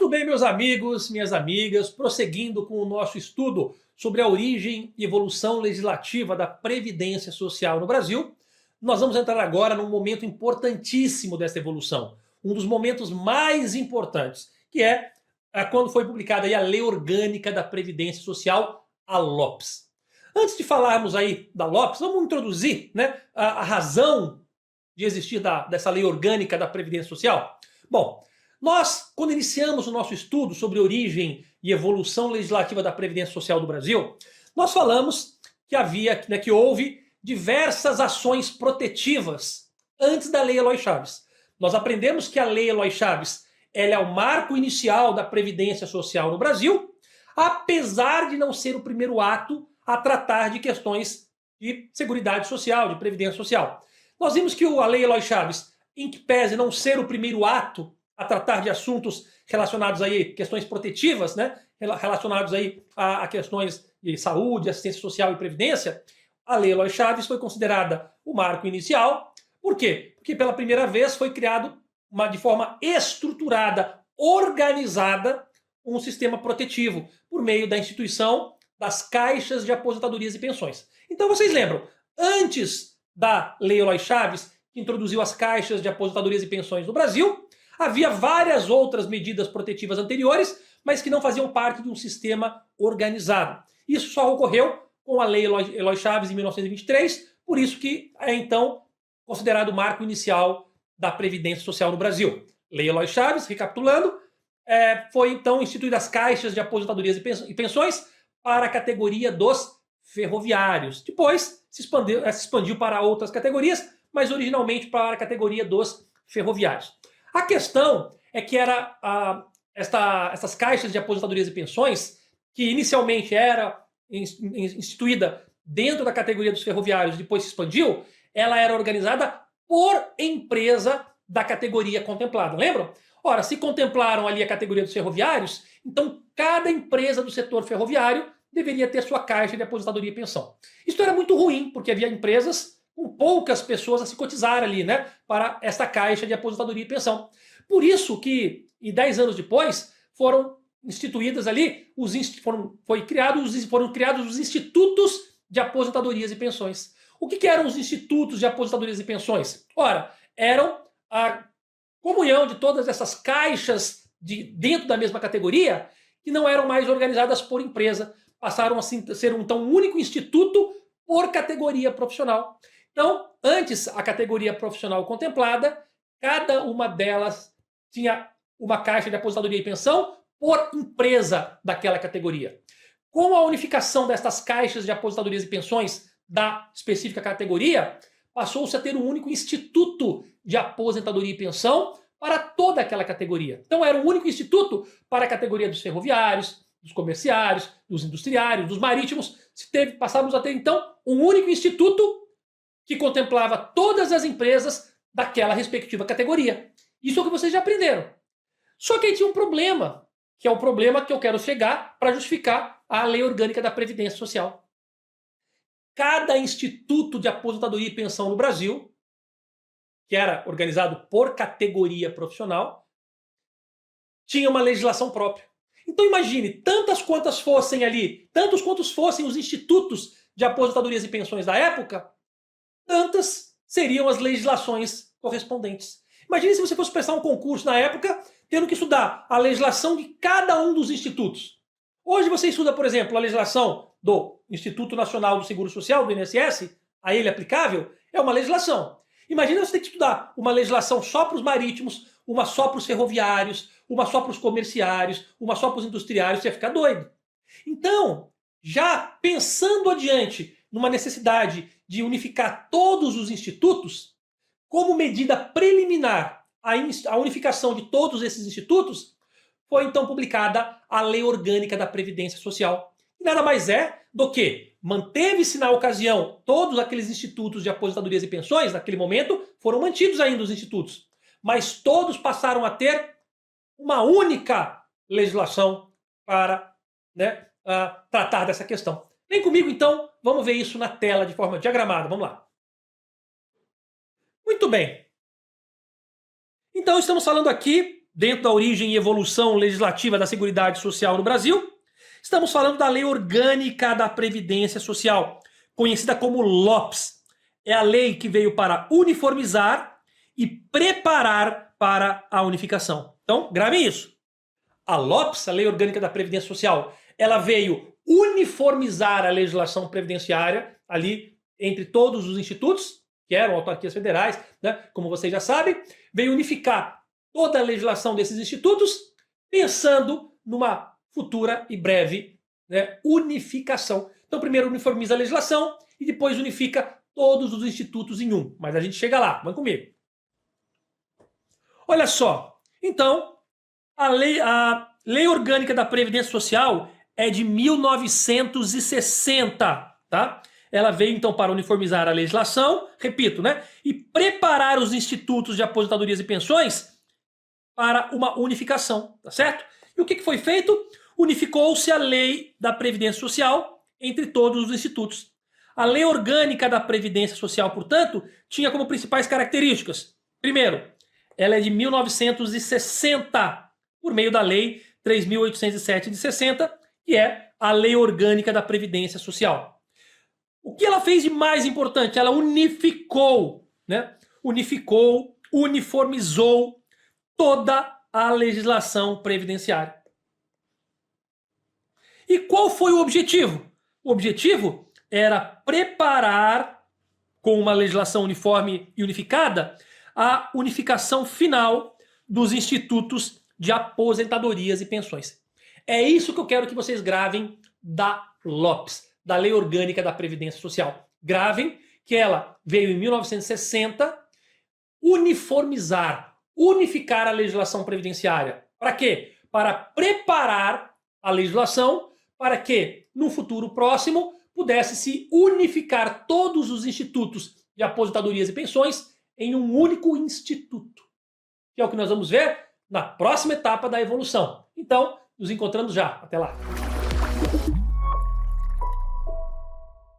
Muito bem, meus amigos, minhas amigas, prosseguindo com o nosso estudo sobre a origem e evolução legislativa da Previdência Social no Brasil, nós vamos entrar agora num momento importantíssimo dessa evolução, um dos momentos mais importantes, que é quando foi publicada aí a Lei Orgânica da Previdência Social, a LOPS. Antes de falarmos aí da LOPS, vamos introduzir, né, a razão de existir dessa Lei Orgânica da Previdência Social? Bom, nós, quando iniciamos o nosso estudo sobre origem e evolução legislativa da Previdência Social do Brasil, nós falamos que houve diversas ações protetivas antes da Lei Eloy Chaves. Nós aprendemos que a Lei Eloy Chaves ela é o marco inicial da Previdência Social no Brasil, apesar de não ser o primeiro ato a tratar de questões de seguridade social, de previdência social. Nós vimos que a Lei Eloy Chaves, em que pese não ser o primeiro ato a tratar de assuntos relacionados aí, questões protetivas, né, relacionados aí a questões de saúde, assistência social e previdência, a Lei Eloy Chaves foi considerada o marco inicial. Por quê? Porque pela primeira vez foi criado de forma estruturada, organizada, um sistema protetivo por meio da instituição das caixas de aposentadorias e pensões. Então vocês lembram, antes da Lei Eloy Chaves, que introduziu as caixas de aposentadorias e pensões no Brasil, havia várias outras medidas protetivas anteriores, mas que não faziam parte de um sistema organizado. Isso só ocorreu com a Lei Eloy Chaves em 1923, por isso que é então considerado o marco inicial da Previdência Social no Brasil. Lei Eloy Chaves, recapitulando, foi então instituídas as caixas de aposentadorias e pensões para a categoria dos ferroviários. Depois se expandiu para outras categorias, mas originalmente para a categoria dos ferroviários. A questão é que essas caixas de aposentadorias e pensões, que inicialmente era instituída dentro da categoria dos ferroviários, depois se expandiu, ela era organizada por empresa da categoria contemplada. Lembram? Ora, se contemplaram ali a categoria dos ferroviários, então cada empresa do setor ferroviário deveria ter sua caixa de aposentadoria e pensão. Isso era muito ruim, porque havia empresas com poucas pessoas a se cotizar ali, né, para essa caixa de aposentadoria e pensão. Por isso que, 10 anos depois, foram instituídas ali, foram criados os institutos de aposentadorias e pensões. O que eram os institutos de aposentadorias e pensões? Ora, eram a comunhão de todas essas caixas dentro da mesma categoria, que não eram mais organizadas por empresa, passaram a ser então um único instituto por categoria profissional. Então, antes a categoria profissional contemplada, cada uma delas tinha uma caixa de aposentadoria e pensão por empresa daquela categoria. Com a unificação destas caixas de aposentadorias e pensões da específica categoria, passou-se a ter um único instituto de aposentadoria e pensão para toda aquela categoria. Então era um único instituto para a categoria dos ferroviários, dos comerciários, dos industriários, dos marítimos. Passávamos a ter então um único instituto que contemplava todas as empresas daquela respectiva categoria. Isso é o que vocês já aprenderam. Só que aí tinha um problema, que é o problema que eu quero chegar para justificar a Lei Orgânica da Previdência Social. Cada instituto de aposentadoria e pensão no Brasil, que era organizado por categoria profissional, tinha uma legislação própria. Então imagine, tantos quantos fossem os institutos de aposentadorias e pensões da época, tantas seriam as legislações correspondentes. Imagine se você fosse prestar um concurso na época, tendo que estudar a legislação de cada um dos institutos. Hoje você estuda, por exemplo, a legislação do Instituto Nacional do Seguro Social, do INSS, a ele aplicável, é uma legislação. Imagina você ter que estudar uma legislação só para os marítimos, uma só para os ferroviários, uma só para os comerciários, uma só para os industriários, você ia ficar doido. Então, já pensando adiante numa necessidade de unificar todos os institutos, como medida preliminar à unificação de todos esses institutos, foi então publicada a Lei Orgânica da Previdência Social. E nada mais é do que manteve-se na ocasião todos aqueles institutos de aposentadorias e pensões, naquele momento, foram mantidos ainda os institutos, mas todos passaram a ter uma única legislação para tratar dessa questão. Vem comigo então, vamos ver isso na tela de forma diagramada, vamos lá. Muito bem. Então estamos falando aqui dentro da origem e evolução legislativa da Seguridade Social no Brasil, estamos falando da Lei Orgânica da Previdência Social, conhecida como LOPS. É a lei que veio para uniformizar e preparar para a unificação. Então, gravem isso. A LOPS, a Lei Orgânica da Previdência Social, ela veio uniformizar a legislação previdenciária ali entre todos os institutos, que eram autarquias federais, né? Como vocês já sabem, veio unificar toda a legislação desses institutos, pensando numa futura e breve, né, unificação. Então, primeiro uniformiza a legislação e depois unifica todos os institutos em um. Mas a gente chega lá, vem comigo. Olha só, então, a Lei Orgânica da Previdência Social é de 1960, tá? Ela veio, então, para uniformizar a legislação, repito, né? E preparar os institutos de aposentadorias e pensões para uma unificação, tá certo? E o que foi feito? Unificou-se a Lei da Previdência Social entre todos os institutos. A Lei Orgânica da Previdência Social, portanto, tinha como principais características. Primeiro, ela é de 1960, por meio da Lei 3.807 de 60, que é a Lei Orgânica da Previdência Social. O que ela fez de mais importante? Ela unificou, né? Uniformizou toda a legislação previdenciária. E qual foi o objetivo? O objetivo era preparar, com uma legislação uniforme e unificada, a unificação final dos institutos de aposentadorias e pensões. É isso que eu quero que vocês gravem da LOPS, da Lei Orgânica da Previdência Social. Gravem que ela veio em 1960 unificar a legislação previdenciária. Para quê? Para preparar a legislação para que, no futuro próximo, pudesse se unificar todos os institutos de aposentadorias e pensões em um único instituto, que é o que nós vamos ver na próxima etapa da evolução. Então, nos encontramos já. Até lá!